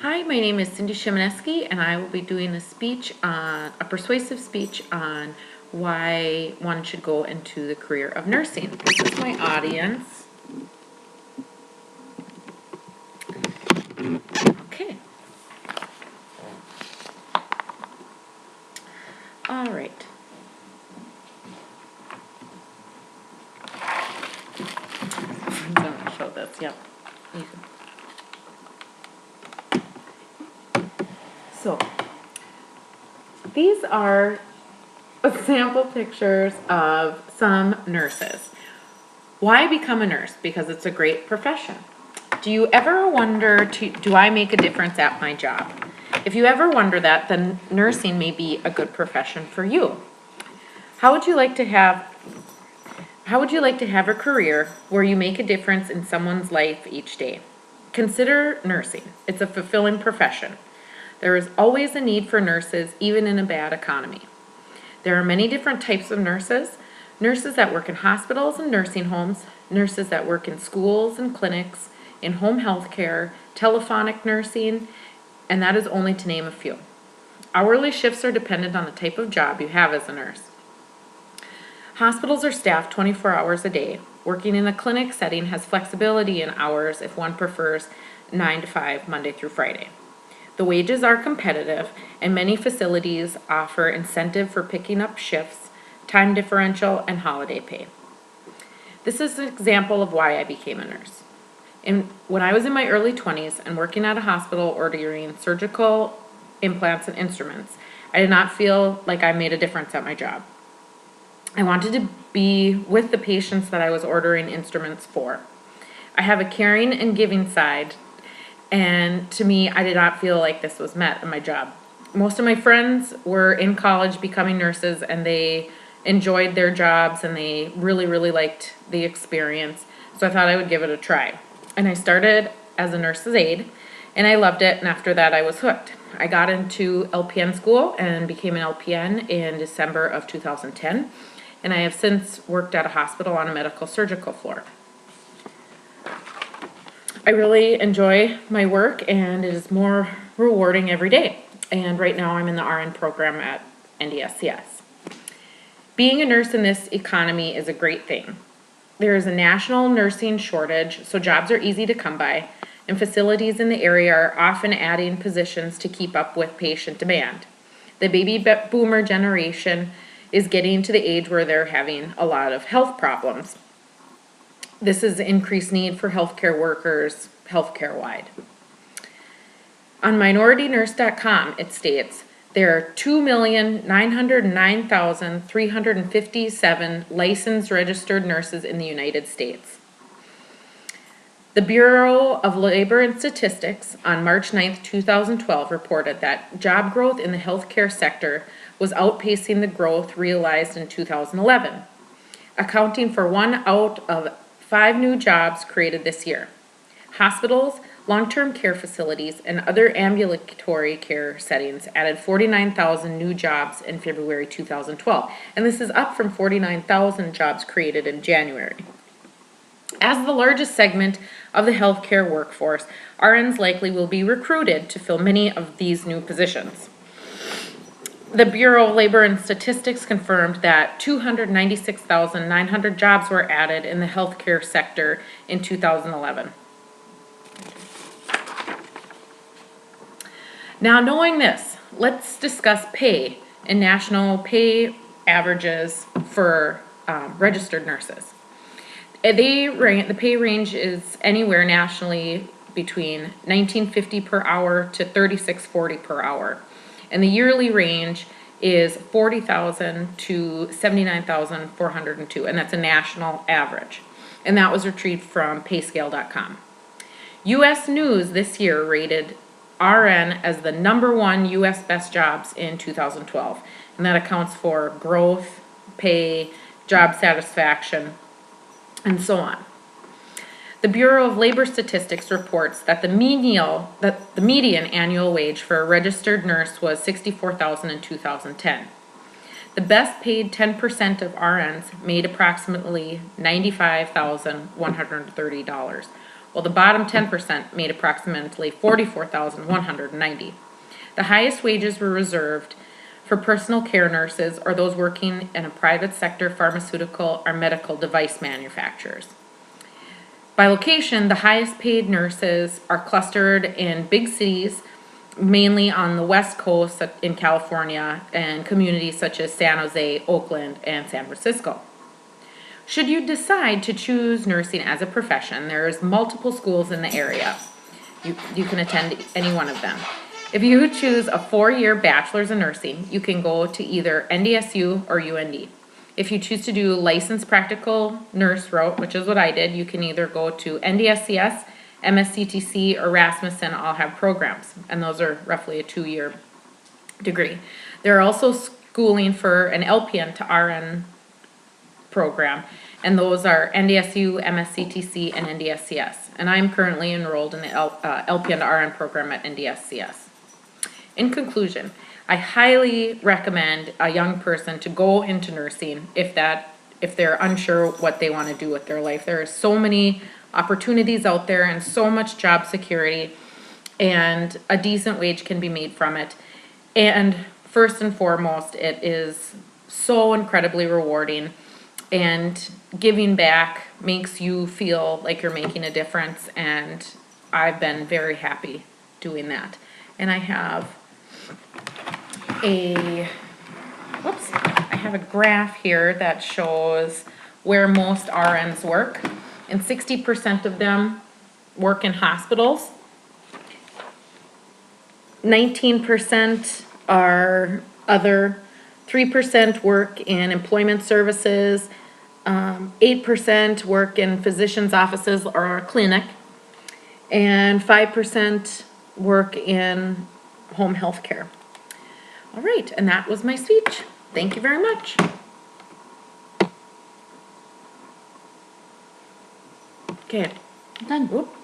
Hi, my name is Cindy Shimaneski, and I will be doing a persuasive speech on why one should go into the career of nursing. This is my audience. Okay. All right. I'm going to show this. Yep. So, these are sample pictures of some nurses. Why become a nurse? Because it's a great profession. Do you ever wonder, do I make a difference at my job? If you ever wonder that, then nursing may be a good profession for you. How would you like to have a career where you make a difference in someone's life each day? Consider nursing. It's a fulfilling profession. There is always a need for nurses, even in a bad economy. There are many different types of nurses. Nurses that work in hospitals and nursing homes, nurses that work in schools and clinics, in home health care, telephonic nursing, and that is only to name a few. Hourly shifts are dependent on the type of job you have as a nurse. Hospitals are staffed 24 hours a day. Working in a clinic setting has flexibility in hours if one prefers 9 to 5, Monday through Friday. The wages are competitive, and many facilities offer incentive for picking up shifts, time differential, and holiday pay. This is an example of why I became a nurse. When I was in my early 20s and working at a hospital ordering surgical implants and instruments, I did not feel like I made a difference at my job. I wanted to be with the patients that I was ordering instruments for. I have a caring and giving side, and to me, I did not feel like this was met in my job. Most of my friends were in college becoming nurses, and they enjoyed their jobs, and they really, really liked the experience. So I thought I would give it a try. And I started as a nurse's aide, and I loved it, and after that I was hooked. I got into LPN school and became an LPN in December of 2010, and I have since worked at a hospital on a medical surgical floor. I really enjoy my work, and it is more rewarding every day. And right now I'm in the RN program at NDSCS. Being a nurse in this economy is a great thing. There is a national nursing shortage, so jobs are easy to come by, and facilities in the area are often adding positions to keep up with patient demand. The baby boomer generation is getting to the age where they're having a lot of health problems. This is increased need for healthcare workers, healthcare-wide. On minoritynurse.com, it states, there are 2,909,357 licensed registered nurses in the United States. The Bureau of Labor and Statistics on March 9, 2012 reported that job growth in the healthcare sector was outpacing the growth realized in 2011, accounting for 1 out of 5 new jobs created this year. Hospitals, long-term care facilities, and other ambulatory care settings added 49,000 new jobs in February 2012, and this is up from 49,000 jobs created in January. As the largest segment of the healthcare workforce, RNs likely will be recruited to fill many of these new positions. The Bureau of Labor and Statistics confirmed that 296,900 jobs were added in the healthcare sector in 2011. Now, knowing this, let's discuss pay and national pay averages for registered nurses. The pay range is anywhere nationally between $19.50 per hour to $36.40 per hour. And the yearly range is $40,000 to $79,402, and that's a national average. And that was retrieved from payscale.com. U.S. News this year rated RN as the #1 U.S. best jobs in 2012, and that accounts for growth, pay, job satisfaction, and so on. The Bureau of Labor Statistics reports that the median annual wage for a registered nurse was $64,000 in 2010. The best paid 10% of RNs made approximately $95,130, while the bottom 10% made approximately $44,190. The highest wages were reserved for personal care nurses or those working in a private sector pharmaceutical or medical device manufacturers. By location, the highest paid nurses are clustered in big cities, mainly on the West Coast in California, and communities such as San Jose, Oakland, and San Francisco. Should you decide to choose nursing as a profession, there's multiple schools in the area. You can attend any one of them. If you choose a 4-year bachelor's in nursing, you can go to either NDSU or UND. If you choose to do licensed practical nurse route, which is what I did, you can either go to NDSCS, MSCTC, or Rasmussen. All have programs, and those are roughly a 2-year degree. There are also schooling for an LPN to RN program, and those are NDSU, MSCTC, and NDSCS. And I'm currently enrolled in the LPN to RN program at NDSCS. In conclusion, I highly recommend a young person to go into nursing if they're unsure what they want to do with their life. There are so many opportunities out there and so much job security, and a decent wage can be made from it. And first and foremost, it is so incredibly rewarding, and giving back makes you feel like you're making a difference, and I've been very happy doing that. And I have a graph here that shows where most RNs work, and 60% of them work in hospitals. 19% are other, 3% work in employment services, 8% work in physician's offices or a clinic, and 5% work in home health care. All right, and that was my speech. Thank you very much. Okay, done. Whoop.